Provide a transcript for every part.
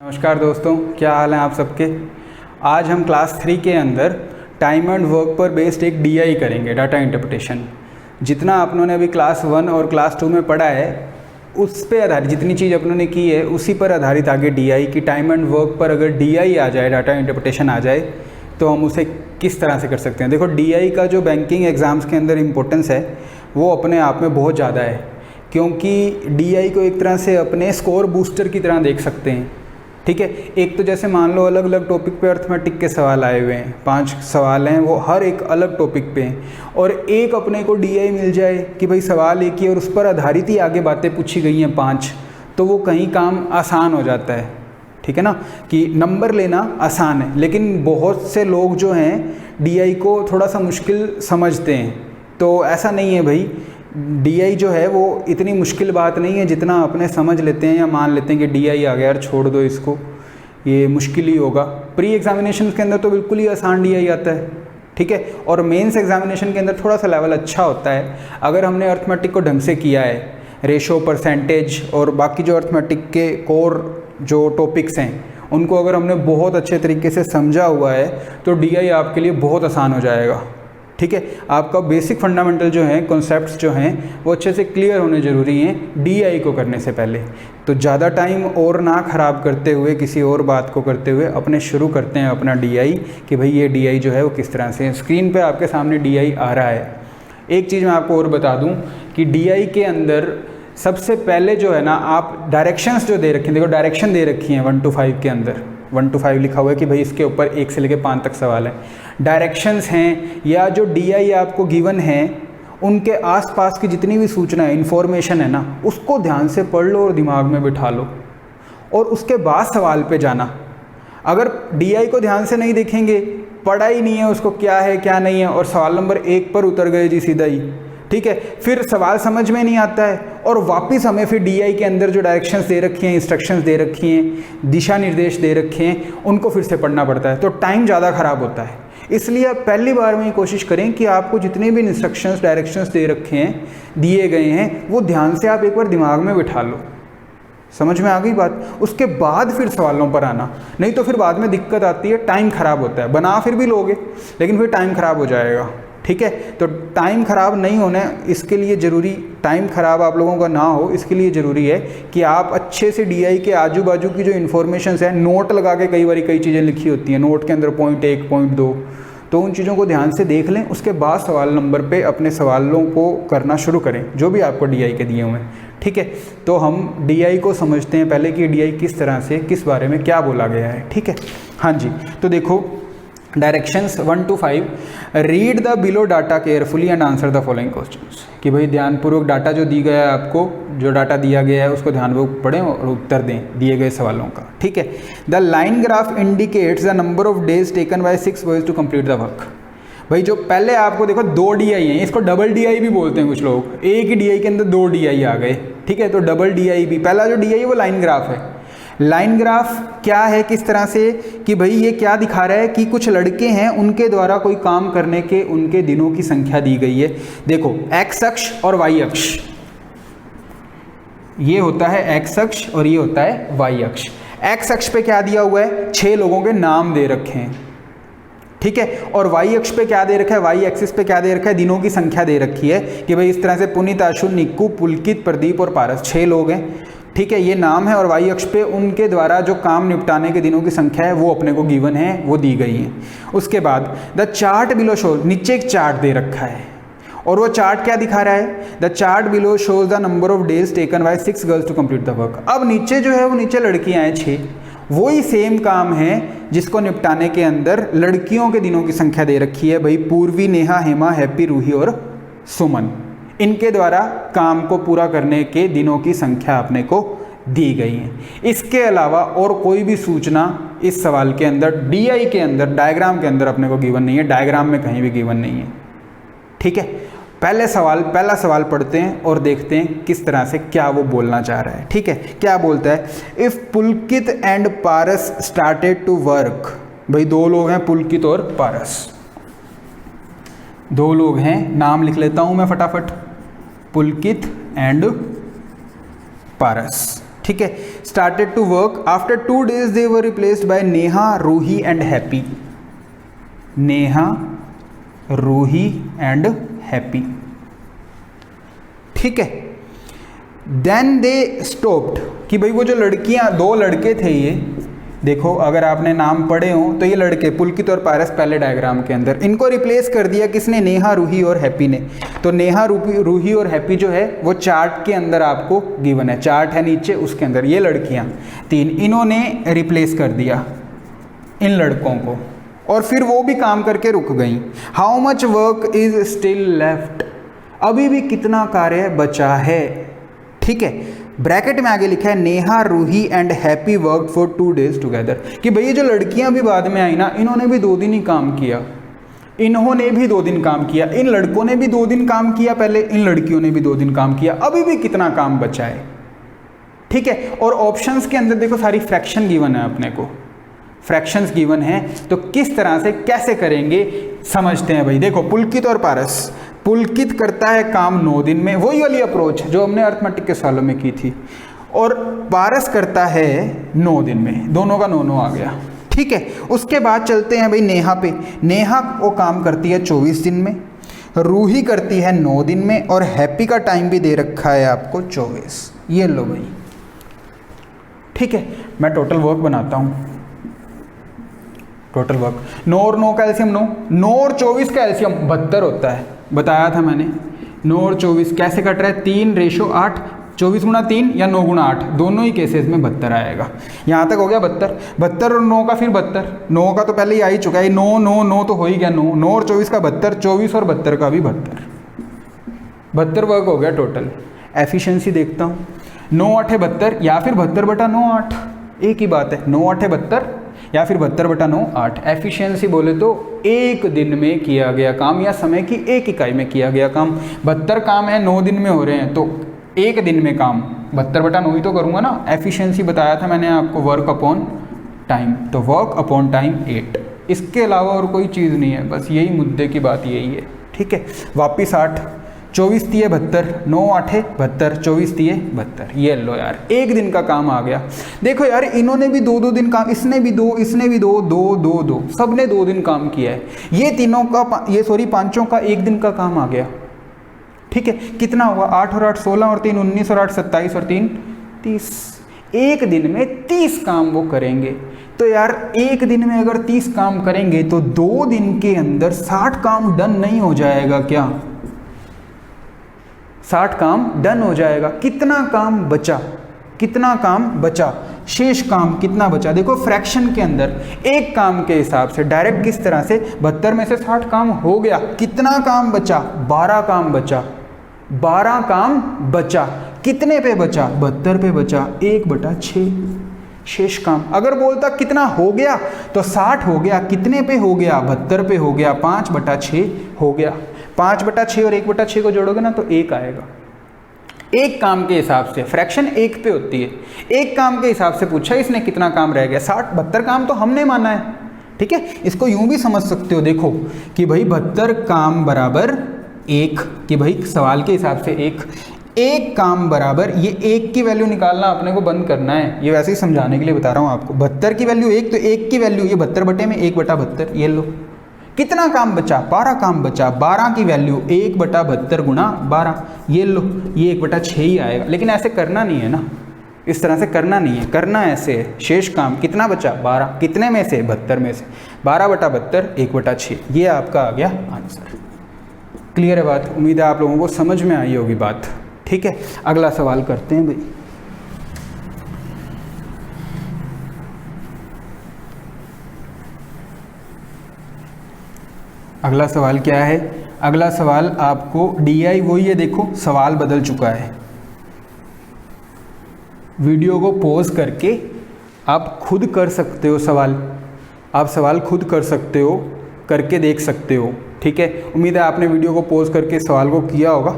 नमस्कार दोस्तों, क्या हाल है आप सबके। आज हम क्लास 3 के अंदर टाइम एंड वर्क पर बेस्ड एक डीआई करेंगे, डाटा इंटरप्रिटेशन। जितना अपनों ने अभी क्लास 1 और क्लास 2 में पढ़ा है उस पे आधारित जितनी चीज़ अपनों ने की है उसी पर आधारित आगे डीआई की टाइम एंड वर्क पर अगर डीआई आ जाए, डाटा इंटरप्रिटेशन आ जाए, तो हम उसे किस तरह से कर सकते हैं। देखो, डीआई का जो बैंकिंग एग्ज़ाम्स के अंदर इम्पोर्टेंस है वो अपने आप में बहुत ज़्यादा है, क्योंकि डीआई को एक तरह से अपने स्कोर बूस्टर की तरह देख सकते हैं। ठीक है, एक तो जैसे मान लो अलग अलग टॉपिक पे अर्थमेटिक के सवाल आए हुए हैं, 5 सवाल हैं, वो हर एक अलग टॉपिक पे हैं, और एक अपने को डीआई मिल जाए कि भाई सवाल एक ही और उस पर आधारित ही आगे बातें पूछी गई हैं 5, तो वो कहीं काम आसान हो जाता है। ठीक है ना, कि नंबर लेना आसान है, लेकिन बहुत से लोग जो हैं डीआई को थोड़ा सा मुश्किल समझते हैं। तो ऐसा नहीं है भाई, डीआई जो है वो इतनी मुश्किल बात नहीं है जितना अपने समझ लेते हैं या मान लेते हैं कि डीआई आ गया यार छोड़ दो इसको, ये मुश्किल ही होगा। प्री एग्जामिनेशन के अंदर तो बिल्कुल ही आसान डीआई आता है। ठीक है, और मेंस एग्जामिनेशन के अंदर थोड़ा सा लेवल अच्छा होता है अगर हमने अर्थमेटिक को ढंग से किया है, रेशो, परसेंटेज और बाकी जो अर्थमेटिक के कोर जो टॉपिक्स हैं उनको अगर हमने बहुत अच्छे तरीके से समझा हुआ है तो डीआई आपके लिए बहुत आसान हो जाएगा। ठीक है, आपका बेसिक फंडामेंटल जो है, कॉन्सेप्ट्स जो हैं वो अच्छे से क्लियर होने ज़रूरी हैं डीआई को करने से पहले। तो ज़्यादा टाइम और ना ख़राब करते हुए, किसी और बात को करते हुए अपने शुरू करते हैं अपना डीआई कि भाई ये डीआई जो है वो किस तरह से। स्क्रीन पे आपके सामने डीआई आ रहा है। एक चीज़ मैं आपको और बता दूँ कि डीआई के अंदर सबसे पहले जो है ना, आप डायरेक्शंस जो दे रखी हैं, देखो डायरेक्शन दे रखी हैं 1 to 5 के अंदर, 1 to 5 लिखा हुआ है कि भाई इसके ऊपर 1 से लेकर 5 तक सवाल है। डायरेक्शंस हैं या जो डीआई आपको गिवन है उनके आसपास की जितनी भी सूचना है, इन्फॉर्मेशन है ना, उसको ध्यान से पढ़ लो और दिमाग में बिठा लो और उसके बाद सवाल पे जाना। अगर डीआई को ध्यान से नहीं देखेंगे, पढ़ा ही नहीं है उसको क्या है क्या नहीं है, और सवाल नंबर 1 पर उतर गए जी सीधा ही, ठीक है, फिर सवाल समझ में नहीं आता है और वापस हमें फिर डीआई के अंदर जो डायरेक्शंस दे रखी हैं, इंस्ट्रक्शंस दे रखी हैं, दिशा निर्देश दे रखे हैं, उनको फिर से पढ़ना पड़ता है, तो टाइम ज़्यादा ख़राब होता है। इसलिए आप पहली बार में कोशिश करें कि आपको जितने भी इंस्ट्रक्शंस, डायरेक्शंस दे रखे हैं, दिए गए हैं, वो ध्यान से आप एक बार दिमाग में बिठा लो। समझ में आ गई बात? उसके बाद फिर सवालों पर आना, नहीं तो फिर बाद में दिक्कत आती है, टाइम ख़राब होता है। बना फिर भी लोगे लेकिन फिर टाइम ख़राब हो जाएगा। ठीक है, तो टाइम ख़राब नहीं होना, इसके लिए ज़रूरी, टाइम ख़राब आप लोगों का ना हो इसके लिए ज़रूरी है कि आप अच्छे से डीआई के आजू बाजू की जो इन्फॉर्मेशन है, नोट लगा के कई बार कई चीज़ें लिखी होती हैं नोट के अंदर, पॉइंट 1, पॉइंट 2, तो उन चीज़ों को ध्यान से देख लें। उसके बाद सवाल नंबर पे अपने सवालों को करना शुरू करें जो भी आपको डीआई के दिए हुए हैं। ठीक है, तो हम डीआई को समझते हैं पहले कि डीआई किस तरह से, किस बारे में क्या बोला गया है। ठीक है, हाँ जी, तो देखो directions 1 to 5, read the below data carefully and answer the following questions, कि भाई ध्यानपूर्वक डाटा जो दी गया है आपको, जो डाटा दिया गया है उसको ध्यानपूर्वक पढ़ें और उत्तर दें दिए गए सवालों का। ठीक है, the line graph indicates the number of days taken by 6 boys to complete the work. भाई जो पहले आपको देखो 2 डीआई हैं, इसको डबल डीआई भी बोलते हैं कुछ लोग, एक ही डीआई के अंदर 2 डीआई आ गए। ठीक है, तो डबल डीआई भी, पहला जो डीआई है वो लाइन ग्राफ है। लाइन ग्राफ क्या है, किस तरह से, कि भाई ये क्या दिखा रहा है कि कुछ लड़के हैं, उनके द्वारा कोई काम करने के उनके दिनों की संख्या दी गई है। देखो एक्स अक्ष और वाई अक्ष, ये होता है एक्स अक्ष और ये होता है वाई अक्ष। एक्स अक्ष पे क्या दिया हुआ है, 6 लोगों के नाम दे रखे हैं। ठीक है, और वाई अक्ष पे क्या दे रखा है, वाई एक्सिस पे क्या दे रखा है, दिनों की संख्या दे रखी है कि भाई इस तरह से पुनीत, आशु, निक्कू, पुलकित, प्रदीप और पारस, 6 लोग हैं। ठीक है, ये नाम है, और वाई अक्ष पे उनके द्वारा जो काम निपटाने के दिनों की संख्या है वो अपने को गिवन है, वो दी गई है। उसके बाद द चार्ट बिलो शोज, नीचे एक चार्ट दे रखा है और वो चार्ट क्या दिखा रहा है, the chart below shows the number of days taken by 6 girls to complete the work. अब नीचे जो है वो नीचे लड़कियां हैं 6, वही सेम काम है जिसको निपटाने के अंदर लड़कियों के दिनों की संख्या दे रखी है। भाई पूर्वी, नेहा, हेमा, हैप्पी, रूही और सुमन, इनके द्वारा काम को पूरा करने के दिनों की संख्या अपने को दी गई है। इसके अलावा और कोई भी सूचना इस सवाल के अंदर, डीआई के अंदर, डायग्राम के अंदर अपने को गिवन नहीं है, डायग्राम में कहीं भी गिवन नहीं है। ठीक है, पहला सवाल पढ़ते हैं और देखते हैं किस तरह से क्या वो बोलना चाह रहा है। ठीक है, क्या बोलता है, if Pulkit and Paras started to work. भाई 2 लोग हैं, पुलकित और पारस, 2 लोग हैं, नाम लिख लेता हूं मैं फटाफट, पुलकित एंड पारस। ठीक है। Started to work after 2 days they were replaced by Neha, Roohi and Happy. Neha, Roohi and Happy, ठीक है। देन दे स्टॉप्ड, कि भाई वो जो लड़कियां, 2 लड़के थे ये, देखो अगर आपने नाम पढ़े हो तो ये लड़के पुलकित और पारस पहले डायग्राम के अंदर, इनको रिप्लेस कर दिया किसने, नेहा, रूही और हैप्पी ने। तो नेहा, रूही और हैप्पी जो है वो चार्ट के अंदर आपको गिवन है, चार्ट है नीचे, उसके अंदर ये लड़कियां 3, इन्होंने रिप्लेस कर दिया इन लड़कों को, और फिर वो भी काम करके रुक गई। How much work is still left, अभी भी कितना कार्य बचा है, ठीक है। ब्रैकेट में आगे लिखा है Neha, Roohi and Happy work for 2 days together, कि भाई ये जो लड़कियां भी बाद में आई ना, इन्होंने भी 2 दिन ही काम किया, इन्होंने भी 2 दिन काम किया, इन लड़कों ने भी 2 दिन काम किया पहले, इन लड़कियों ने भी 2 दिन काम किया, अभी भी कितना काम बचा है, ठीक है। और ऑप्शंस के अंदर देखो सारी फ्रैक्शन गिवन है अपने को, फ्रैक्शंस गिवन है, तो किस तरह से कैसे करेंगे समझते हैं भाई। देखो पुलकित और पारस, पुलकित करता है काम 9 दिन में, वही वाली अप्रोच जो हमने अर्थमेटिक के सालों में की थी, और पारस करता है 9 दिन में, दोनों का 9 आ गया, ठीक है। उसके बाद चलते हैं भाई नेहा पे, नेहा वो काम करती है 24 दिन में, रूही करती है 9 दिन में, और हैप्पी का टाइम भी दे रखा है आपको 24, ये लो भाई, ठीक है। मैं टोटल वर्क बनाता हूँ, टोटल वर्क, 9 और 9 का एलसीएम 9, 9 और 24 का एलसीएम 72 होता है, बताया था मैंने। 9 और 24 कैसे कट रहा है, 3:8, 24 गुणा 3 या 9 गुणा 8, दोनों ही केसेस में 72 आएगा। यहाँ तक हो गया 72, 72 और 9 का फिर 72, 9 का तो पहले ही आ ही चुका है, 9 9 9 तो हो ही गया 9, 9 और 24 का 72, 24 और 72 का भी 72, 72 वर्क हो गया टोटल। एफिशिएंसी देखता हूँ, 9 8 72 या फिर 72/9 8, एक ही बात है, 9 8 72 या फिर 72/9 8। एफिशिएंसी बोले तो एक दिन में किया गया काम या समय की एक इकाई में किया गया काम। 72 काम है 9 दिन में हो रहे हैं, तो एक दिन में काम 72/9 ही तो करूँगा ना। एफिशिएंसी बताया था मैंने आपको, वर्क अपॉन टाइम, तो वर्क अपॉन टाइम 8, इसके अलावा और कोई चीज़ नहीं है, बस यही मुद्दे की बात यही है, ठीक है। वापिस 8, 24 3 72, 9 8 72, 24 3 72, ये लो यार, एक दिन का काम आ गया। देखो यार इन्होंने भी 2 दिन काम, इसने भी 2, इसने भी 2, 2 2 2, सब ने 2 दिन काम किया है। ये तीनों का, ये सॉरी पांचों का एक दिन का काम आ गया, ठीक है। कितना हुआ, 8 और 8 16 और 3 19 और 8 27 और 3 30, एक दिन में 30 काम वो करेंगे। तो यार एक दिन में अगर 30 काम करेंगे तो 2 दिन के अंदर 60 काम डन नहीं हो जाएगा क्या, 60 काम डन हो जाएगा। कितना काम बचा, कितना काम बचा, शेष काम कितना बचा। देखो फ्रैक्शन के अंदर एक काम के हिसाब से डायरेक्ट किस तरह से 72 में से 60 काम हो गया, कितना काम बचा, 12 काम बचा, 12 काम बचा। कितने पे बचा, 72 पे बचा, 1/6 शेष काम। अगर बोलता कितना हो गया तो 60 हो गया, कितने पे हो गया, 72 पे हो गया, 5/6 हो गया। 5/6 और 1/6 को जोड़ोगे ना तो 1 आएगा। एक काम के हिसाब से, फ्रैक्शन 1 पे होती है, एक काम के हिसाब से पूछा इसने कितना काम रह गया, 60 72 काम तो हमने माना है, ठीक है। इसको यूं भी समझ सकते हो, देखो कि भाई 72 काम बराबर 1, कि भाई सवाल के हिसाब से एक काम बराबर, ये 1 की वैल्यू निकालना अपने को बंद करना है, ये वैसे ही समझाने के लिए बता रहा हूँ आपको। 72 की वैल्यू 1, तो 1 की वैल्यू ये 72 बटे में 1/72, ये लो। कितना काम बचा, 12 काम बचा, 12 की वैल्यू 1/72 गुणा 12, ये लो, ये 1/6 ही आएगा। लेकिन ऐसे करना नहीं है ना, इस तरह से करना नहीं है, करना ऐसे है, शेष काम कितना बचा, 12, कितने में से, 72 में से, 12/72 1/6, ये आपका आ गया आंसर। क्लियर है बात, उम्मीद है आप लोगों को समझ में आई होगी बात, ठीक है। अगला सवाल करते हैं भाई। अगला सवाल क्या है, अगला सवाल आपको DI वही है, देखो सवाल बदल चुका है। वीडियो को पॉज करके आप खुद कर सकते हो सवाल, आप सवाल खुद कर सकते हो, करके देख सकते हो, ठीक है। उम्मीद है आपने वीडियो को पॉज करके सवाल को किया होगा।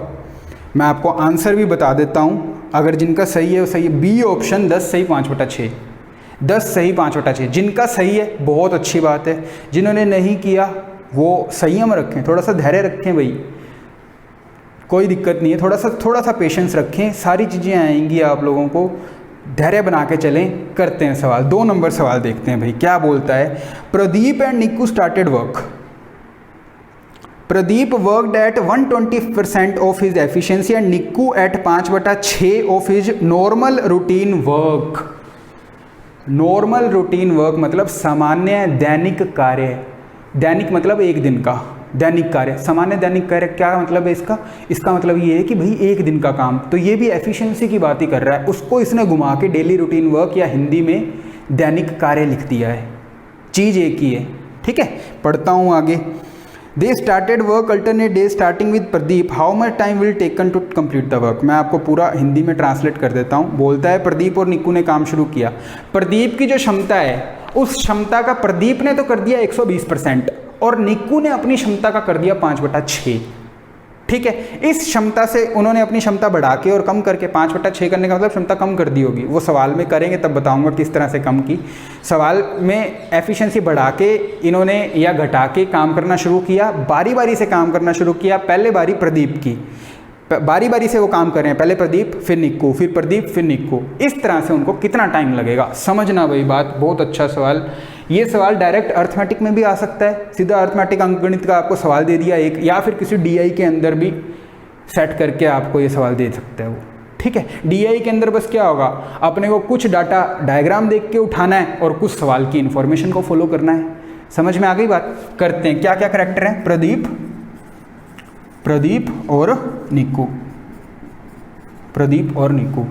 मैं आपको आंसर भी बता देता हूँ, अगर जिनका सही है वो सही है। बी ऑप्शन 10 सही 5/6, 10 सही 5/6। जिनका सही है बहुत अच्छी बात है, जिन्होंने नहीं किया वो संयम रखें, थोड़ा सा धैर्य रखें भाई, कोई दिक्कत नहीं है, थोड़ा सा पेशेंस रखें, सारी चीज़ें आएंगी आप लोगों को, धैर्य बना के चलें, करते हैं सवाल। 2 नंबर सवाल देखते हैं भाई क्या बोलता है। Pradeep and Nikku started work. Pradeep worked at 120% of his efficiency and Nikku at 5/6 of his normal routine work. Normal routine work मतलब सामान्य दैनिक कार्य। दैनिक मतलब एक दिन का, दैनिक कार्य। सामान्य दैनिक कार्य क्या मतलब है इसका? इसका मतलब ये है कि भाई एक दिन का काम। तो ये भी एफिशिएंसी की बात ही कर रहा है, उसको इसने घुमा के डेली रूटीन वर्क या हिंदी में दैनिक कार्य लिख दिया है। चीज़ एक ही है, ठीक है। पढ़ता हूँ आगे। They started work alternate day starting with Pradeep, how much time will taken to complete the work. मैं आपको पूरा हिंदी में ट्रांसलेट कर देता हूँ। बोलता है प्रदीप और निक्कू ने काम शुरू किया। प्रदीप की जो क्षमता है उस क्षमता का प्रदीप ने तो कर दिया 120% और निक्कू ने अपनी क्षमता का कर दिया 5/6, ठीक है। इस क्षमता से उन्होंने अपनी क्षमता बढ़ा के और कम करके 5/6 करने का मतलब क्षमता कम कर दी होगी। वो सवाल में करेंगे तब बताऊंगा किस तरह से कम की। सवाल में एफिशिएंसी बढ़ा के इन्होंने या घटा के काम करना शुरू किया, बारी बारी से काम करना शुरू किया। पहले बारी प्रदीप की, बारी बारी से वो काम कर रहे हैं, पहले प्रदीप फिर निक्कू, फिर प्रदीप फिर निक्कू। इस तरह से उनको कितना टाइम लगेगा, समझना भाई बात। बहुत अच्छा सवाल। ये सवाल डायरेक्ट अर्थमेटिक में भी आ सकता है, सीधा अर्थमेटिक अंकगणित का आपको सवाल दे दिया एक, या फिर किसी डीआई के अंदर भी सेट करके आपको ये सवाल दे सकता है वो, ठीक है। डीआई के अंदर बस क्या होगा, अपने को कुछ डाटा डायग्राम देख के उठाना है और कुछ सवाल की इन्फॉर्मेशन को फॉलो करना है। समझ में आ गई बात। करते हैं। क्या क्या करैक्टर हैं? प्रदीप और निक्कू, प्रदीप और निक्कू,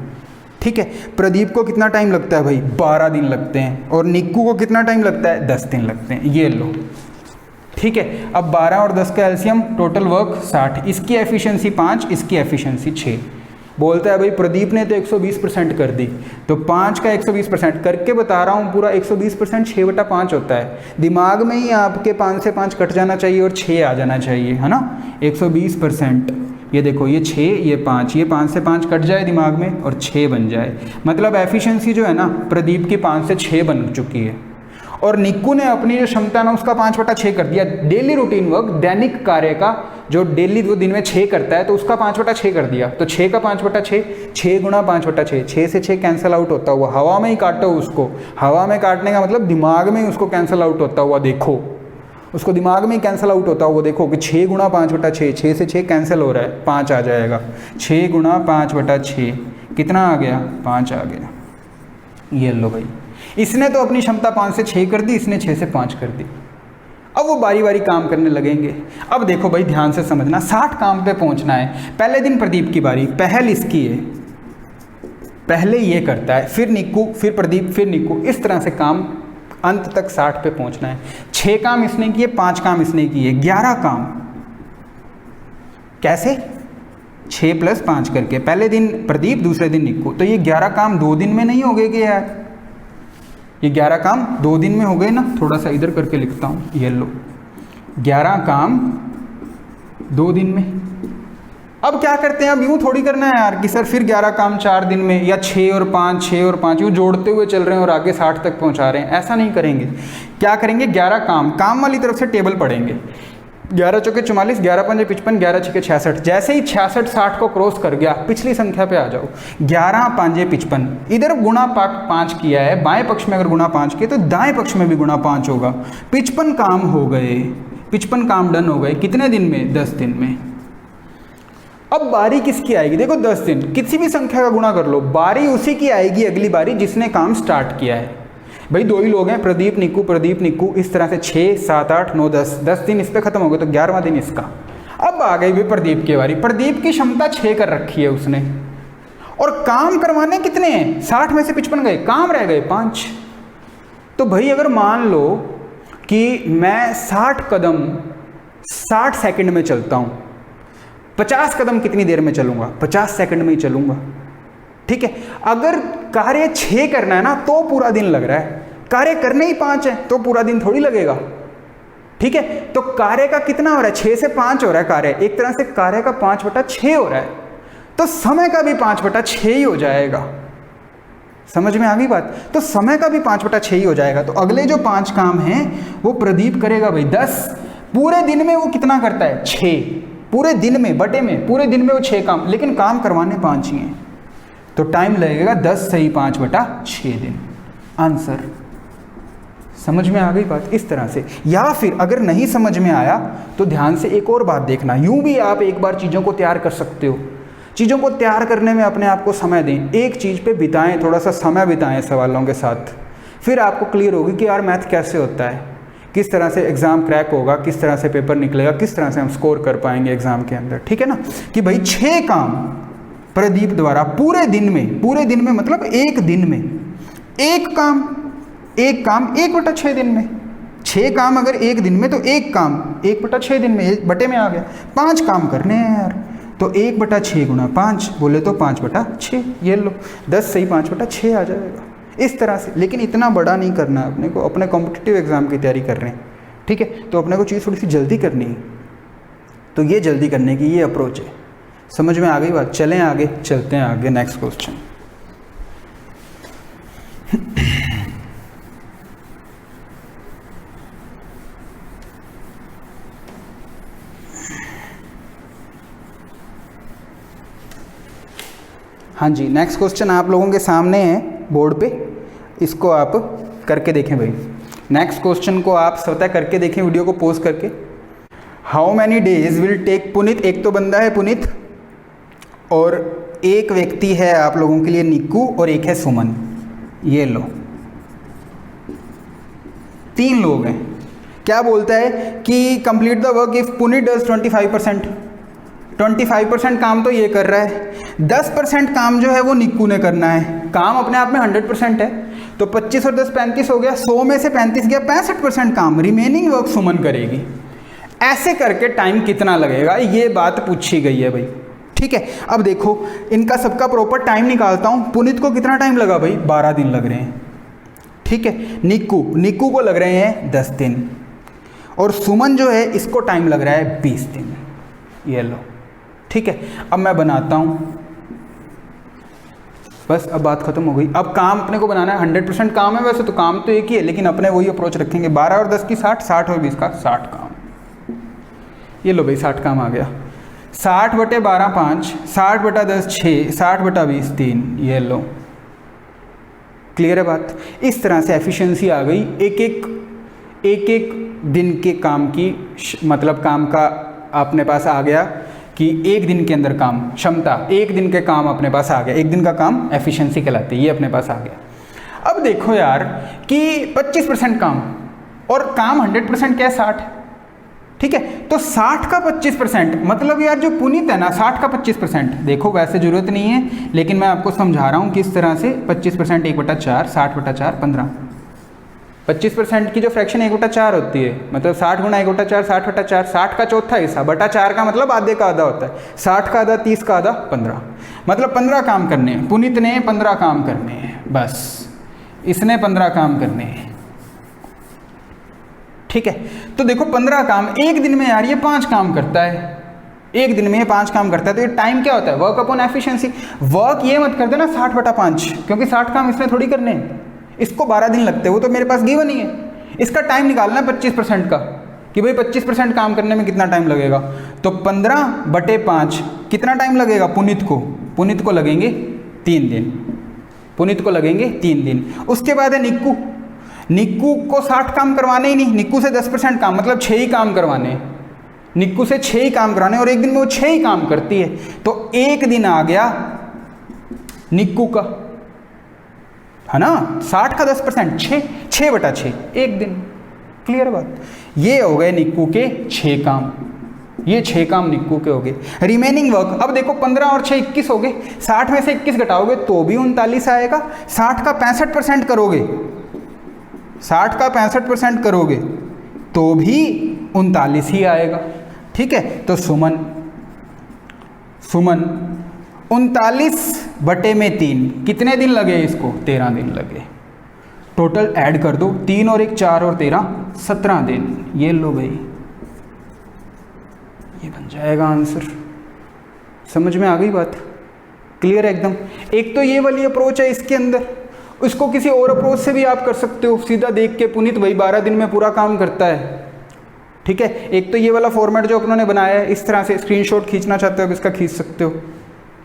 ठीक है। प्रदीप को कितना टाइम लगता है भाई? 12 दिन लगते हैं। और निक्कू को कितना टाइम लगता है? 10 दिन लगते हैं। ये लो, ठीक है। अब 12 और 10 का एलसीएम, टोटल वर्क 60। इसकी एफिशिएंसी 5, इसकी एफिशिएंसी 6। बोलता है भाई प्रदीप ने तो 120% कर दी, तो 5 का 120% करके बता रहा हूँ पूरा 120% 6/5 होता है। दिमाग में ही आपके 5 से 5 कट जाना चाहिए और 6 आ जाना चाहिए, है ना। 120%, ये देखो ये 6, ये 5, ये 5 से 5 कट जाए दिमाग में और 6 बन जाए। मतलब एफिशिएंसी जो है ना प्रदीप की 5 से 6 बन चुकी है। और निक्कू ने अपनी जो क्षमता ना उसका 5/6 कर दिया। डेली रूटीन वर्क, दैनिक कार्य का जो डेली वो दिन में 6 करता है तो उसका 5/6 कर दिया। तो 6 का 5/6, 6 गुणा 5/6, 6 से 6 कैंसिल आउट होता हुआ हवा में ही काटो उसको। हवा में काटने का मतलब दिमाग में ही उसको कैंसिल आउट होता हुआ देखो, उसको दिमाग में ही कैंसिल आउट होता हुआ देखो कि 6 गुणा 5/6, 6 से 6 कैंसिल हो रहा है, 5 आ जाएगा। 6 गुणा 5/6 कितना आ गया? 5 आ गया। ये लो भाई, इसने तो अपनी क्षमता 5 से 6 कर दी, इसने 6 से 5 कर दी। अब वो बारी बारी काम करने लगेंगे। अब देखो भाई ध्यान से समझना, 60 काम पे पहुंचना है। पहले दिन प्रदीप की बारी, पहल इसकी है, पहले ये करता है, फिर निक्कू, फिर प्रदीप, फिर निक्कू। इस तरह से काम अंत तक 60 पे पहुंचना है। 6 काम इसने किए, 5 काम इसने किए, 11 काम। कैसे? 6 + 5 करके। पहले दिन प्रदीप, दूसरे दिन निक्कू। तो ये 11 काम 2 दिन में नहीं हो गए कि यार? ये 11 काम 2 दिन में हो गए ना। थोड़ा सा इधर करके लिखता हूँ, ये लो, 11 काम 2 दिन में। अब क्या करते हैं, अब यूँ थोड़ी करना है यार कि सर फिर 11 काम 4 दिन में, या 6 और 5, 6 और 5 यूँ जोड़ते हुए चल रहे हैं और आगे 60 तक पहुँचा रहे हैं। ऐसा नहीं करेंगे। क्या करेंगे? 11 काम वाली तरफ से टेबल पढ़ेंगे। 11 चौके 44, 11 पंजे 55, 11 छक्के 66। जैसे ही 66 60 को क्रॉस कर गया, पिछली संख्या पे आ जाओ। 11 5 55, इधर गुणा 5 किया है, बाएं पक्ष में अगर गुणा 5 किया तो दाएं पक्ष में भी गुणा 5 होगा। 55 काम हो गए, 55 काम डन हो गए। कितने दिन में? 10 दिन में। अब बारी किसकी आएगी? देखो 10 दिन, किसी भी संख्या का गुणा कर लो, बारी उसी की आएगी अगली बारी जिसने काम स्टार्ट किया है। भाई 2 ही लोग हैं, प्रदीप निक्कू, प्रदीप निक्कू। इस तरह से 6 7 8 9 10, 10 दिन इस पे खत्म हो गए, तो 11वां दिन इसका। अब आ गई भी प्रदीप की बारी। प्रदीप की क्षमता 6 कर रखी है उसने, और काम करवाने कितने हैं? 60 में से 55 गए, काम रह गए 5। तो भाई अगर मान लो कि मैं 60 कदम 60 सेकंड में चलता हूँ, 50 कदम कितनी देर में चलूँगा? 50 सेकंड में ही चलूँगा, ठीक है। अगर कार्य 6 करना है ना तो पूरा दिन लग रहा है, कार्य करने ही 5 है तो पूरा दिन थोड़ी लगेगा, ठीक है। तो कार्य का कितना हो रहा है? 6 से 5 हो रहा है कार्य, एक तरह से कार्य का 5/6 हो रहा है, तो समय का भी 5/6 ही हो जाएगा। समझ में आ गई बात? तो समय का भी 5/6 ही हो जाएगा। तो अगले जो 5 काम हैं वो प्रदीप करेगा भाई। 10 पूरे दिन में वो कितना करता है? 6 पूरे दिन में, बटे में, पूरे दिन में वो 6 काम, लेकिन काम करवाने 5 ही हैं। तो टाइम लगेगा 10 सही 5/6 दिन। आंसर समझ में आ गई बात? इस तरह से। या फिर अगर नहीं समझ में आया तो ध्यान से एक और बात देखना, यूं भी आप एक बार चीज़ों को तैयार कर सकते हो। चीज़ों को तैयार करने में अपने आप को समय दें, एक चीज़ पे बिताएं, थोड़ा सा समय बिताएं सवालों के साथ, फिर आपको क्लियर होगी कि यार मैथ कैसे होता है, किस तरह से एग्ज़ाम क्रैक होगा, किस तरह से पेपर निकलेगा, किस तरह से हम स्कोर कर पाएंगे एग्ज़ाम के अंदर। ठीक है ना, कि भाई 6 काम प्रदीप द्वारा पूरे दिन में मतलब एक दिन में एक काम 1/6 दिन में, 6 काम अगर एक दिन में तो एक काम 1/6 दिन में, बटे में आ गया। 5 काम करने हैं यार, तो 1/6 गुणा 5 बोले तो 5/6, ये लो 10 सही 5/6 आ जाएगा। इस तरह से, लेकिन इतना बड़ा नहीं करना है अपने को, अपने कॉम्पिटिटिव एग्जाम की तैयारी कर रहे हैं, ठीक है, तो अपने को चीज़ थोड़ी सी जल्दी करनी है, तो ये जल्दी करने की ये अप्रोच है। समझ में आ गई बात? चलें आगे, चलते हैं आगे, नेक्स्ट क्वेश्चन। हाँ जी, नेक्स्ट क्वेश्चन आप लोगों के सामने है बोर्ड पे, इसको आप करके देखें भाई। नेक्स्ट क्वेश्चन को आप स्वतः करके देखें, वीडियो को पॉज करके। How many days will take Puneet, एक तो बंदा है पुनीत और एक व्यक्ति है आप लोगों के लिए निक्कू और एक है सुमन, ये लो 3 लोग हैं। क्या बोलता है कि complete the work if Puneet does 25% काम तो ये कर रहा है, 10% काम जो है वो निक्कू ने करना है। काम अपने आप में 100% है, तो 25 और 10 35 हो गया, 100 में से 35 गया, 65% काम, रिमेनिंग वर्क सुमन करेगी। ऐसे करके टाइम कितना लगेगा, ये बात पूछी गई है भाई। ठीक है, अब देखो इनका सबका प्रॉपर टाइम निकालता हूँ। पुनीत को कितना टाइम लगा भाई? 12 दिन लग रहे हैं। ठीक है, निक्कू को लग रहे हैं 10 दिन, और सुमन जो है इसको टाइम लग रहा है 20 दिन। ये लो, ठीक है, अब मैं बनाता हूँ, बस अब बात खत्म हो गई। अब काम अपने को बनाना है, 100% काम है, वैसे तो काम तो एक ही है, लेकिन अपने वही अप्रोच रखेंगे। 12 और 10 की 60, 60 और 20 का 60 काम। ये लो भाई 60 काम आ गया। 60/12 5, 60/10 6, 60/20 3, ये लो। क्लियर है बात? इस तरह से एफिशिएंसी आ गई। एक दिन के काम की, मतलब काम का अपने पास आ गया कि एक दिन के अंदर काम क्षमता, एक दिन के काम अपने पास आ गया, एक दिन का काम एफिशिएंसी कहलाती है, ये अपने पास आ गया। अब देखो यार कि 25% काम और काम 100% क्या है? 60। ठीक है, तो 60 का 25% मतलब यार जो पुनीत है ना, 60 का 25%, देखो वैसे जरूरत नहीं है, लेकिन मैं आपको समझा रहा हूँ किस तरह से। 25% 1/4, 60/4 15। 25% की जो फ्रैक्शन 1/4 होती है, मतलब 60 गुणा 1/4 60/4, 60 का चौथा हिस्सा, बटा 4 का मतलब आधे का आधा होता है, 60 का आधा 30 का आधा 15, मतलब 15 काम करने हैं। पुनीत ने 15 काम करने हैं, बस इसने 15 काम करने हैं। ठीक है, तो देखो 15 काम एक दिन में यार, ये 5 काम करता है, एक दिन में ये 5 काम करता है, तो ये टाइम क्या होता है? Work upon efficiency. वर्क ये मत कर देना 60/5, क्योंकि 60 काम इसने थोड़ी करने हैं, इसको 12 दिन लगते हैं, वो तो मेरे पास गिवन ही है। इसका टाइम निकालना है 25% का, कि भाई 25% काम करने में कितना टाइम लगेगा, तो 15/5 कितना टाइम लगेगा पुनीत को लगेंगे 3 दिन, पुनीत को लगेंगे 3 दिन। उसके बाद है निक्कू को 60 काम करवाने ही नहीं, निक्कू से 10% काम, मतलब 6 ही काम करवाने, निक्कू से 6 ही काम कराने, और एक दिन में वो 6 ही काम करती है, तो एक दिन आ गया निक्कू का, है ना, 60 का 10%, 6/6 एक दिन। क्लियर बात? ये हो गए निक्कू के 6 काम, ये 6 काम निक्कू के हो गए। रिमेनिंग वर्क, अब देखो 15 और 6 21 हो गए, 60 में से 21 घटाओगे तो भी 39 आएगा। 60 का 65% करोगे, 60 का 65% करोगे तो भी 39 ही आएगा। ठीक है, तो सुमन 39/3 कितने दिन लगे इसको? 13 दिन लगे। टोटल ऐड कर दो, 3 और 1 4 और 13 17 दिन। ये लो भाई, ये बन जाएगा आंसर। समझ में आ गई बात? क्लियर है एकदम? एक तो ये वाली अप्रोच है इसके अंदर, उसको किसी और अप्रोच से भी आप कर सकते हो, सीधा देख के पुनीत भाई 12 दिन में पूरा काम करता है। ठीक है, एक तो ये वाला फॉर्मेट जो अपनों ने बनाया है, इस तरह से स्क्रीनशॉट खींचना चाहते हो अब इसका खींच सकते हो।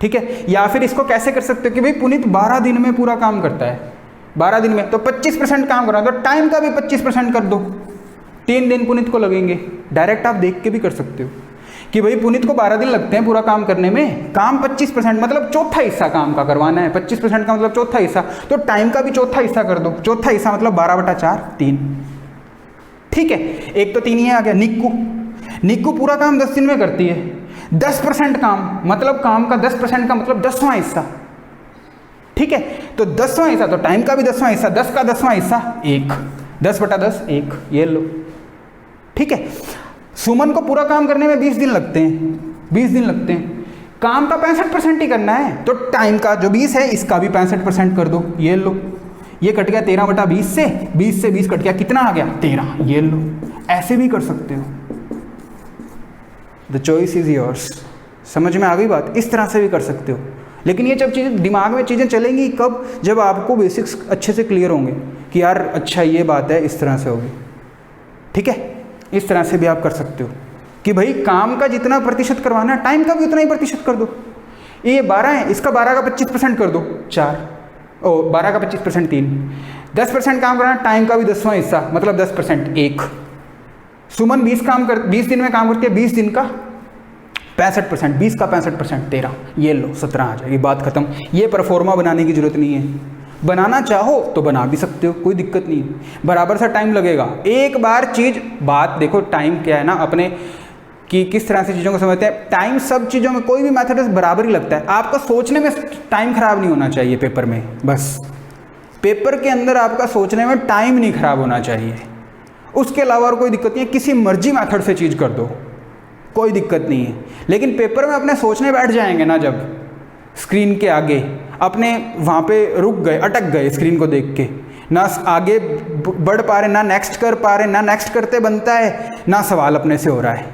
ठीक है। या फिर इसको कैसे कर सकते हो कि भाई पुनीत 12 दिन में पूरा काम करता है, 12 दिन में तो 25% काम कर रहा है, तो टाइम का भी 25% कर दो, 3 दिन पुनीत को लगेंगे। डायरेक्ट आप देख के भी कर सकते हो कि भाई पुनीत को 12 दिन लगते हैं पूरा काम करने में, काम 25% मतलब चौथा हिस्सा काम का करवाना है, 25% का मतलब चौथा हिस्सा, तो टाइम का भी चौथा हिस्सा कर दो। चौथा हिस्सा मतलब 12/4 3, ठीक है। एक तो 3 ही आ गया। निक्कू पूरा काम 10 दिन में करती है, 10% काम मतलब काम का 10% का मतलब 10वां हिस्सा, ठीक है। तो 10वां हिस्सा तो टाइम का भी 10वां हिस्सा, 10 का 10वां हिस्सा 1, 10/10 1, ये लो, ठीक है। सुमन को पूरा काम करने में 20 दिन लगते हैं, 20 दिन लगते हैं, काम का 65% ही करना है, तो टाइम का जो 20 है इसका भी 65% कर दो, ये लो, ये कट गया 13/20 से, 20 से 20 कट गया, कितना आ गया 13, ये लो। ऐसे भी कर सकते हो, द चॉइस इज योर्स। समझ में आ गई बात? इस तरह से भी कर सकते हो, लेकिन ये जब चीज़ें दिमाग में चीज़ें चलेंगी कब, जब आपको बेसिक्स अच्छे से क्लियर होंगे कि यार अच्छा ये बात है, इस तरह से होगी, ठीक है। इस तरह से भी आप कर सकते हो कि भाई काम का जितना प्रतिशत करवाना है टाइम का भी उतना ही प्रतिशत कर दो। ये 12 है, इसका 12 का 25% कर दो 4, 12 का 25% 3, 10% काम करना, टाइम का भी 10वां हिस्सा मतलब 10% 1। सुमन 20 दिन में काम करती है, 20 दिन का 65%, 20 का 65% 13, ये लो 17 आ जाएगी, बात खत्म। ये परफॉर्मा बनाने की जरूरत नहीं है, बनाना चाहो तो बना भी सकते हो, कोई दिक्कत नहीं है, बराबर सा टाइम लगेगा। एक बार चीज़ बात देखो, टाइम क्या है ना अपने कि किस तरह से चीज़ों को समझते हैं। टाइम सब चीज़ों में कोई भी मैथड बराबर ही लगता है, आपको सोचने में टाइम खराब नहीं होना चाहिए पेपर में, बस पेपर के अंदर आपका सोचने में टाइम नहीं खराब होना चाहिए, उसके अलावा और कोई दिक्कत नहीं है। किसी मर्जी मेथड से चीज़ कर दो, कोई दिक्कत नहीं है, लेकिन पेपर में अपने सोचने बैठ जाएंगे ना जब स्क्रीन के आगे, अपने वहाँ पे रुक गए, अटक गए स्क्रीन को देख के, ना आगे बढ़ पा रहे, ना नेक्स्ट कर पा रहे, ना नेक्स्ट करते बनता है, ना सवाल अपने से हो रहा है।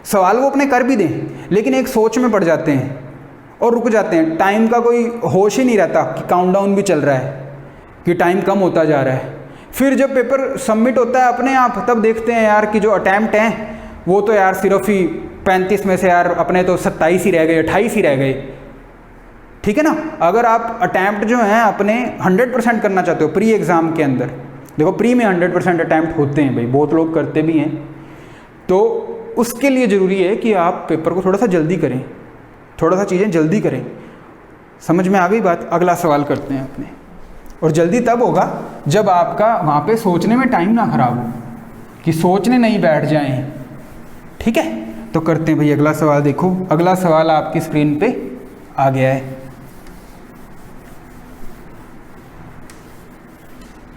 सवाल वो अपने कर भी दें, लेकिन एक सोच में पड़ जाते हैं और रुक जाते हैं, टाइम का कोई होश ही नहीं रहता कि काउंटडाउन भी चल रहा है, कि टाइम कम होता जा रहा है। फिर जब पेपर सबमिट होता है अपने आप, तब देखते हैं यार कि जो अटैम्प्ट हैं वो तो यार सिर्फ ही 35 में से यार अपने तो 27 ही रह गए, 28 ही रह गए, ठीक है ना। अगर आप अटैम्प्ट जो हैं अपने 100% करना चाहते हो प्री एग्ज़ाम के अंदर, देखो प्री में 100% अटैम्प्ट होते हैं भाई, बहुत लोग करते भी हैं, तो उसके लिए ज़रूरी है कि आप पेपर को थोड़ा सा जल्दी करें, थोड़ा सा चीज़ें जल्दी करें। समझ में आ गई बात? अगला सवाल करते हैं अपने, और जल्दी तब होगा जब आपका वहाँ पे सोचने में टाइम ना खराब हो, कि सोचने नहीं बैठ जाएं, ठीक है। तो करते हैं भाई अगला सवाल। देखो अगला सवाल आपकी स्क्रीन पे आ गया है।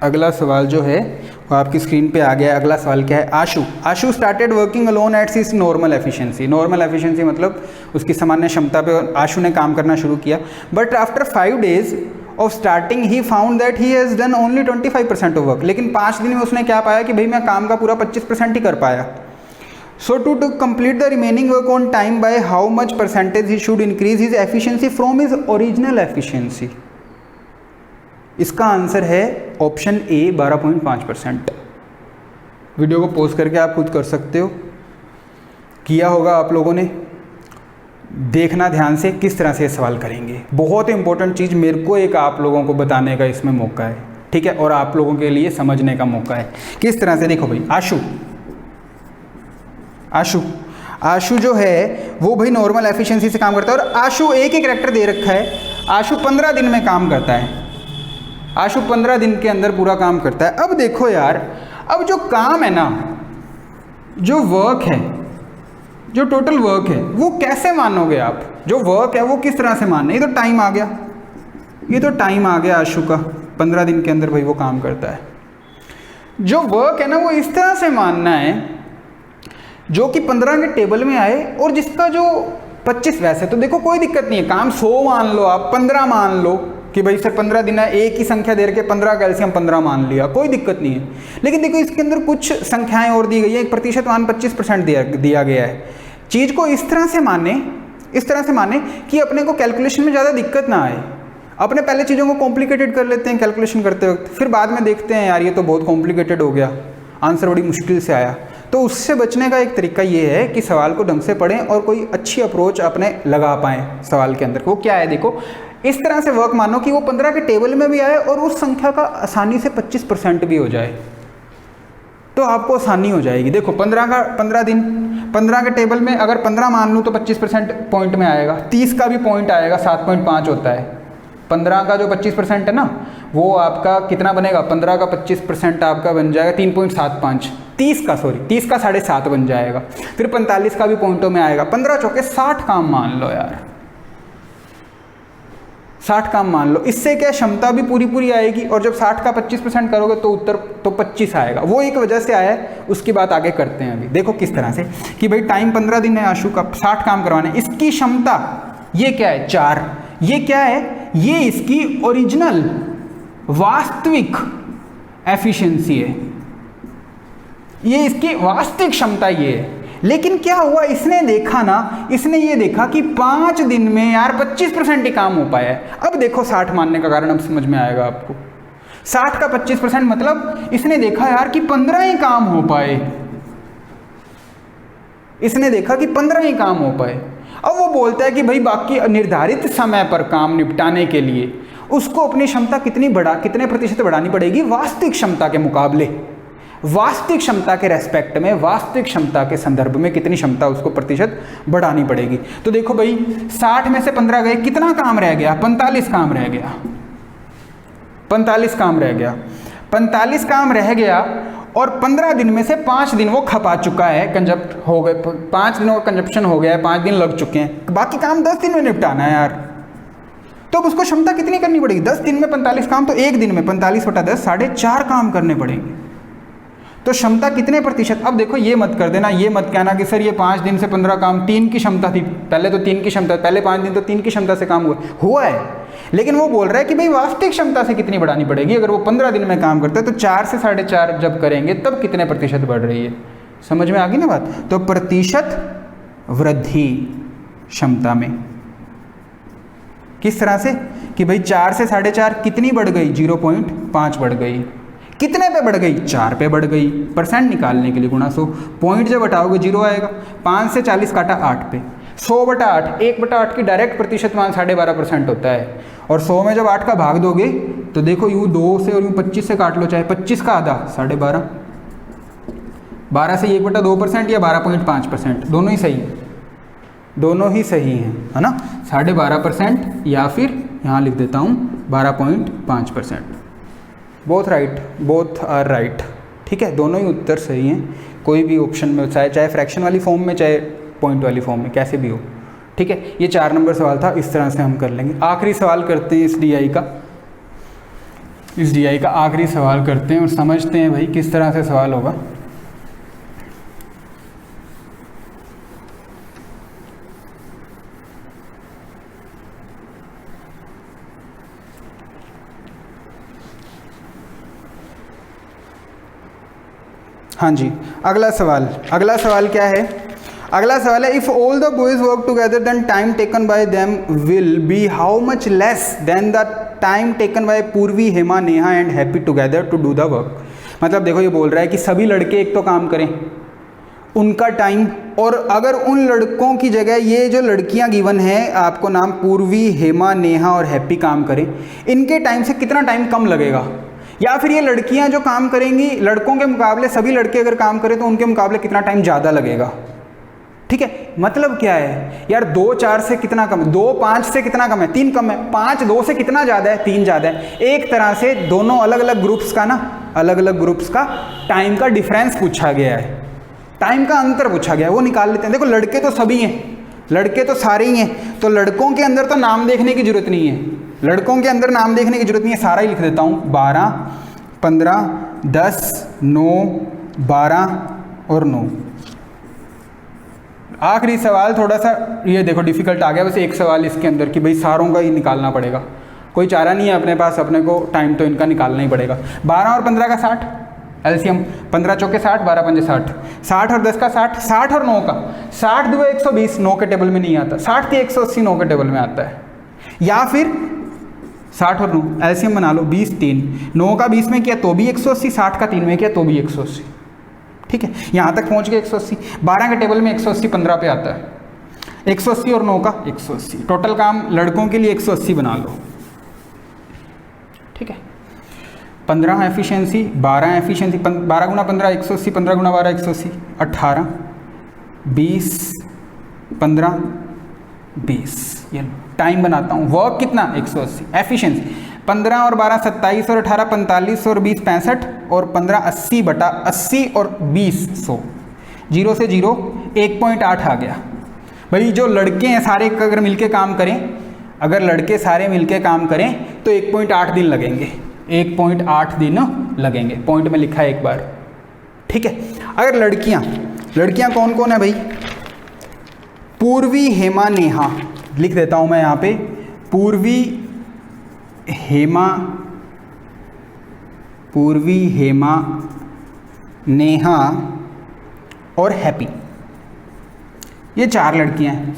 अगला सवाल जो है वो आपकी स्क्रीन पे आ गया है। अगला सवाल क्या है? Ashu started working alone at his normal efficiency. Normal efficiency मतलब उसकी सामान्य क्षमता पे आशु ने काम करना शुरू किया। But after 5 days of starting he found that he has done only 25% of work. लेकिन 5 दिन में उसने क्या पाया कि भाई मैं काम का पूरा 25% ही कर पाया। So to complete the remaining work on time by how much percentage he should increase his efficiency from his original efficiency. इसका आंसर है ऑप्शन ए 12.5%। वीडियो को पॉज करके आप खुद कर सकते हो, किया होगा आप लोगों ने। देखना ध्यान से किस तरह से ये सवाल करेंगे। बहुत इंपॉर्टेंट चीज़ मेरे को एक आप लोगों को बताने का इसमें मौका है, ठीक है, और आप लोगों के लिए समझने का मौका है किस तरह से। देखो भाई आशु जो है वो भाई नॉर्मल एफिशिएंसी से काम करता है, और आशु एक ही कैरेक्टर दे रखा है। आशु 15 दिन में काम करता है, आशु 15 दिन के अंदर पूरा काम करता है। अब देखो यार, अब जो काम है ना, जो वर्क है, जो टोटल वर्क है, वो कैसे मानोगे आप? जो वर्क है वो किस तरह से मानना? ये तो टाइम आ गया, ये तो टाइम आ गया आशु का, 15 दिन के अंदर भाई वो काम करता है। जो वर्क है ना वो इस तरह से मानना है जो कि 15 के टेबल में आए, और जिसका जो 25, वैसे तो देखो कोई दिक्कत नहीं है, काम 100 मान लो आप, 15 मान लो कि भाई सर 15 दिन है, एक ही संख्या दे रखे 15 कैल्शियम 15 मान लिया, कोई दिक्कत नहीं है। लेकिन देखो इसके अंदर कुछ संख्याएं और दी गई है, एक प्रतिशत मान 25% दिया गया है। चीज़ को इस तरह से माने कि अपने को कैलकुलेशन में ज़्यादा दिक्कत ना आए। अपने पहले चीज़ों को कॉम्प्लिकेटेड कर लेते हैं कैलकुलेशन करते वक्त, फिर बाद में देखते हैं यार ये तो बहुत कॉम्प्लिकेटेड हो गया, आंसर बड़ी मुश्किल से आया। तो उससे बचने का एक तरीका ये है कि सवाल को ढंग से पढ़ें और कोई अच्छी अप्रोच अपने लगा पाएँ सवाल के अंदर। वो क्या है, देखो इस तरह से वर्क मानो कि वो 15 के टेबल में भी आए और उस संख्या का आसानी से 25% भी हो जाए, तो आपको आसानी हो जाएगी। देखो 15 के टेबल में अगर 15 मान लूँ तो 25% पॉइंट में आएगा, 30 का भी पॉइंट आएगा, 7.5 होता है। 15 का जो 25% है ना, वो आपका कितना बनेगा, 15 का 25% आपका बन जाएगा 3.75। 30 का 7.5 बन जाएगा। फिर 45 का भी पॉइंटों में आएगा। 15 चौके 60 काम मान लो यार, 60 काम मान लो। इससे क्या क्षमता भी पूरी आएगी, और जब 60 का 25% करोगे तो उत्तर तो 25 आएगा। वो एक वजह से आया है, उसकी बात आगे करते हैं। अभी देखो किस तरह से कि भाई टाइम 15 दिन है आशु का, 60 काम करवाने, इसकी क्षमता ये क्या है 4, ये क्या है, ये इसकी ओरिजिनल वास्तविक एफिशिएंसी है, ये इसकी वास्तविक क्षमता ये है। लेकिन क्या हुआ, इसने देखा ना, इसने ये देखा कि 5 दिन में यार 25% ही काम हो पाया है। अब देखो 60 मानने का कारण अब समझ में आएगा आपको। 60 का 25% मतलब इसने देखा यार कि 15 ही काम हो पाए, इसने देखा कि 15 ही काम हो पाए। अब वो बोलता है कि भाई बाकी निर्धारित समय पर काम निपटाने के लिए उसको अपनी क्षमता कितने प्रतिशत बढ़ानी पड़ेगी, वास्तविक क्षमता के मुकाबले, वास्तविक क्षमता के रेस्पेक्ट में, वास्तविक क्षमता के संदर्भ में कितनी क्षमता उसको प्रतिशत बढ़ानी पड़ेगी। तो देखो भाई 60 में से 15 गए, कितना काम रह गया, 45 काम रह गया, 45 काम रह गया, 45 काम रह गया। और 15 दिन में से 5 दिन वो खपा चुका है, कंजप्ट हो गए, 5 दिनों का कंजप्शन हो गया है, 5 दिन लग चुके हैं, बाकी काम 10 दिन में निपटाना है यार। तो अब उसको क्षमता कितनी करनी पड़ेगी, 10 दिन में 45 काम, तो एक दिन में 45 बटा 10 4.5 काम करने पड़ेंगे। तो क्षमता कितने प्रतिशत, अब देखो ये मत कर देना, ये मत कहना कि सर ये 5 दिन से 15 काम 3 की क्षमता थी, पहले तो 3 की क्षमता, पहले 5 दिन तो 3 की क्षमता से काम हुआ है। लेकिन वो बोल रहा है कि भाई वास्तविक क्षमता से कितनी बढ़ानी पड़ेगी, अगर वो 15 दिन में काम करता है तो 4 से 4.5 जब करेंगे तब कितने प्रतिशत बढ़ रही है। समझ में आ गई ना बात। तो प्रतिशत वृद्धि क्षमता में किस तरह से कि भाई 4 से 4.5 कितनी बढ़ गई, 0.5 बढ़ गई। कितने पे बढ़ गई, 4 पे बढ़ गई। परसेंट निकालने के लिए गुणा 100, पॉइंट जब हटाओगे 0 आएगा। 5 से 40 काटा 8 पे, 100 बटा 8, 1 बटा 8 की डायरेक्ट प्रतिशत मान 12.5% होता है। और 100 में जब 8 का भाग दोगे तो देखो यूँ 2 से और यूँ 25 से काट लो, चाहे 25 का आधा 12.5, 12 से 1/2% या 12.5%, दोनों ही सही है, दोनों ही सही हैं, है ना। 12.5% या फिर यहाँ लिख देता हूँ 12.5%। Both right, both are right, ठीक है, दोनों ही उत्तर सही हैं। कोई भी ऑप्शन में, चाहे फ्रैक्शन वाली फॉर्म में, चाहे पॉइंट वाली फॉर्म में, कैसे भी हो, ठीक है। ये 4 नंबर सवाल था, इस तरह से हम कर लेंगे। आखिरी सवाल करते हैं इस डीआई का आखिरी सवाल करते हैं और समझते हैं भाई किस तरह से सवाल होगा। हाँ जी, अगला सवाल क्या है। अगला सवाल है, if all the boys work together then time taken by them will be how much less than the time taken by Purvi, Hema, Neha and Happy together to do the work. मतलब देखो ये बोल रहा है कि सभी लड़के एक तो काम करें, उनका टाइम, और अगर उन लड़कों की जगह ये जो लड़कियां गिवन हैं आपको नाम पूर्वी, हेमा, नेहा और हैप्पी काम करें, इनके टाइम से कितना टाइम कम लगेगा। या फिर ये लड़कियां जो काम करेंगी लड़कों के मुकाबले सभी लड़के अगर काम करें तो उनके मुकाबले कितना टाइम ज़्यादा लगेगा। ठीक है, मतलब क्या है यार, 2 4 से कितना कम है, 2 5 से कितना कम है, 3 कम है, 5 2 से कितना ज़्यादा है, 3 ज़्यादा है। एक तरह से दोनों अलग अलग ग्रुप्स का टाइम का डिफरेंस पूछा गया है, टाइम का अंतर पूछा गया है, वो निकाल लेते हैं। देखो लड़के तो सभी हैं, लड़के तो सारे ही हैं, तो लड़कों के अंदर तो नाम देखने की जरूरत नहीं है, लड़कों के अंदर नाम देखने की जरूरत नहीं है, सारा ही लिख देता हूँ। 12 15 10 9 12 और 9। आखिरी सवाल थोड़ा सा ये देखो डिफिकल्ट आ गया, वैसे एक सवाल इसके अंदर कि भाई सारों का ही निकालना पड़ेगा, कोई चारा नहीं है अपने पास, अपने को टाइम तो इनका निकालना ही पड़ेगा। 12 और 15 का 60 एलसीएम, 15 चौके 60, 12 पंजे 60, 60 और 10 का 60, 60 और 9 का 60 2 120, 9 के टेबल में नहीं आता, 60 3 180, 9 के टेबल में आता है। या फिर 60 और 9 एलसीएम बना लो, 20 3, 9 का 20 में किया तो भी 180, 60 का 3 में किया तो भी 180। ठीक है, यहाँ तक पहुँच गए 180। 12 के टेबल में 180 15 पे आता है, 180 और 9 का 180, टोटल काम लड़कों के लिए 180 बना लो। ठीक है, 15 एफिशिएंसी, 12 एफिशिएंसी, 12 गुना 15 180, 15 गुना 12 180, 18, 20, 15, 20। ये टाइम बनाता हूँ, वर्क कितना 180, एफिशिएंसी 15 और 12 27 और 18 45 और 20 65 और 15 80 बटा 80 और 20 100, 0 से 0 1.8 आ गया। भाई जो लड़के हैं सारे अगर मिलके काम करें, अगर लड़के सारे मिलके काम करें तो 1.8 दिन लगेंगे, 1.8 दिन लगेंगे, पॉइंट में लिखा है एक बार। ठीक है, अगर लड़कियां कौन कौन है भाई, पूर्वी, हेमा, नेहा, लिख देता हूं मैं यहाँ पे, पूर्वी, हेमा, नेहा और हैप्पी, ये 4 लड़कियां हैं।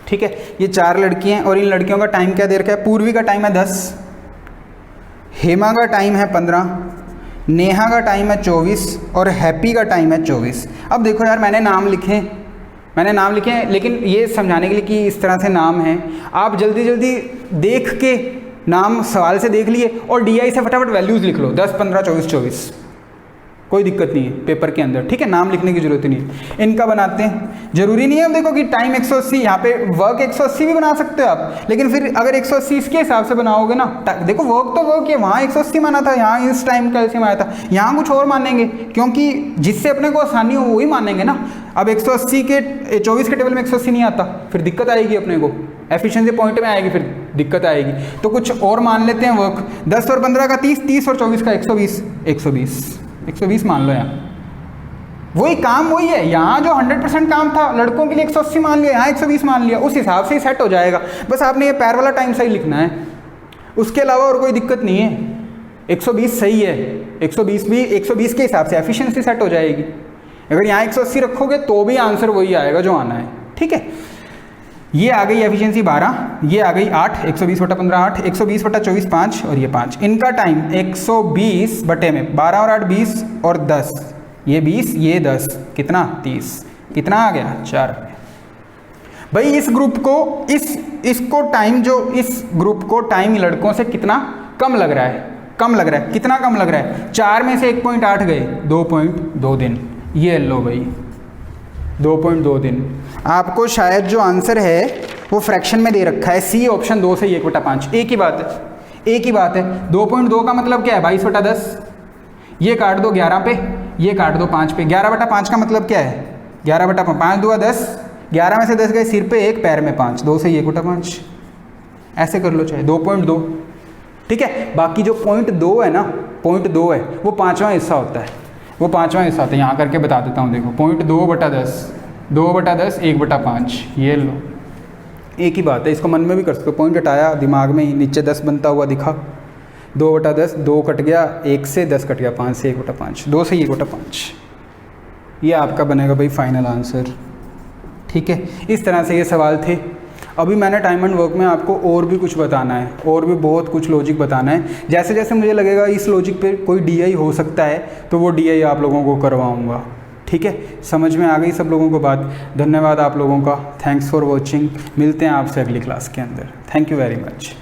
ठीक है, ये 4 लड़कियां हैं और इन लड़कियों का टाइम क्या दे रखा है, पूर्वी का टाइम है 10, हेमा का टाइम है 15, नेहा का टाइम है 24 और हैप्पी का टाइम है 24। अब देखो यार, मैंने नाम लिखे हैं, लेकिन ये समझाने के लिए कि इस तरह से नाम है, आप जल्दी जल्दी देख के नाम सवाल से देख लिए और DI से फटाफट वैल्यूज़ लिख लो, 10 15 24 24, कोई दिक्कत नहीं है पेपर के अंदर। ठीक है, नाम लिखने की जरूरत नहीं है। इनका बनाते हैं, जरूरी नहीं है अब देखो कि टाइम 180, यहाँ पे वर्क 180 भी बना सकते हो आप, लेकिन फिर अगर 180 इसके हिसाब से बनाओगे ना, देखो वर्क तो वर्क है, वहाँ 180 माना था, यहाँ इस टाइम कैल्शियम आया था, यहाँ कुछ और मानेंगे, क्योंकि जिससे अपने को आसानी हो वही मानेंगे ना। अब 180 के 24 के टेबल में 180 नहीं आता, फिर दिक्कत आएगी अपने को, एफिशिएंसी पॉइंट में आएगी, फिर दिक्कत आएगी। तो कुछ और मान लेते हैं वर्क, 10 और 15 का 30, 30 और 24 का 120 मान लो। यहाँ वही काम वही है, यहाँ जो 100% काम था लड़कों के लिए 180 मान लिया, यहाँ 120 मान लिया, उस हिसाब से ही सेट हो जाएगा। बस आपने ये पैर वाला टाइम सही लिखना है, उसके अलावा और कोई दिक्कत नहीं है। 120 सही है, 120 भी 120 के हिसाब से एफिशिएंसी सेट हो जाएगी। अगर यहाँ 180 रखोगे तो भी आंसर वही आएगा जो आना है। ठीक है, ये आ गई एफिशिएंसी 12, ये आ गई 8, 120 बटा 15 8, 120 बटा 24 5 और ये 5। इनका टाइम 120 बटे में 12 और 8 20 और 10, ये 20 ये 10, कितना 30, कितना आ गया 4। भाई इस ग्रुप को इसको टाइम, जो इस ग्रुप को टाइम लड़कों से कितना कम लग रहा है, कितना कम लग रहा है, 4 में से 1.8 गए, 2.2 दिन। ये लो भाई 2.2 दिन। आपको शायद जो आंसर है वो फ्रैक्शन में दे रखा है, सी ऑप्शन 2 से 1/5, एक ही बात है। 2.2 का मतलब क्या है, 22/10, ये काट दो 11 पे, ये काट दो 5 पे, 11/5 का मतलब क्या है, 11/5 2 10, 11 में से 10 गए सिर पे 1 पैर में 5, 2 से 1/5, ऐसे कर लो चाहे 2.2। ठीक है, बाकी जो 0.2 है ना, 0.2 है वो 5वां हिस्सा होता है, यहाँ करके बता देता हूँ। देखो 0.2/10, 2/10 1/5, ये लो, एक ही बात है, इसको मन में भी कर सकते हो, पॉइंट हटाया दिमाग में ही, नीचे 10 बनता हुआ दिखा, 2/10, 2 कट गया 1 से, 10 कट गया 5 से 1/5, 2 से 1/5, ये आपका बनेगा भाई फाइनल आंसर। ठीक है, इस तरह से ये सवाल थे। अभी मैंने टाइम एंड वर्क में आपको और भी कुछ बताना है, और भी बहुत कुछ लॉजिक बताना है। जैसे जैसे मुझे लगेगा इस लॉजिक पे कोई DI हो सकता है तो वो DI आप लोगों को करवाऊँगा। ठीक है, समझ में आ गई सब लोगों को बात। धन्यवाद आप लोगों का, थैंक्स फॉर वॉचिंग। मिलते हैं आपसे अगली क्लास के अंदर। Thank you very much.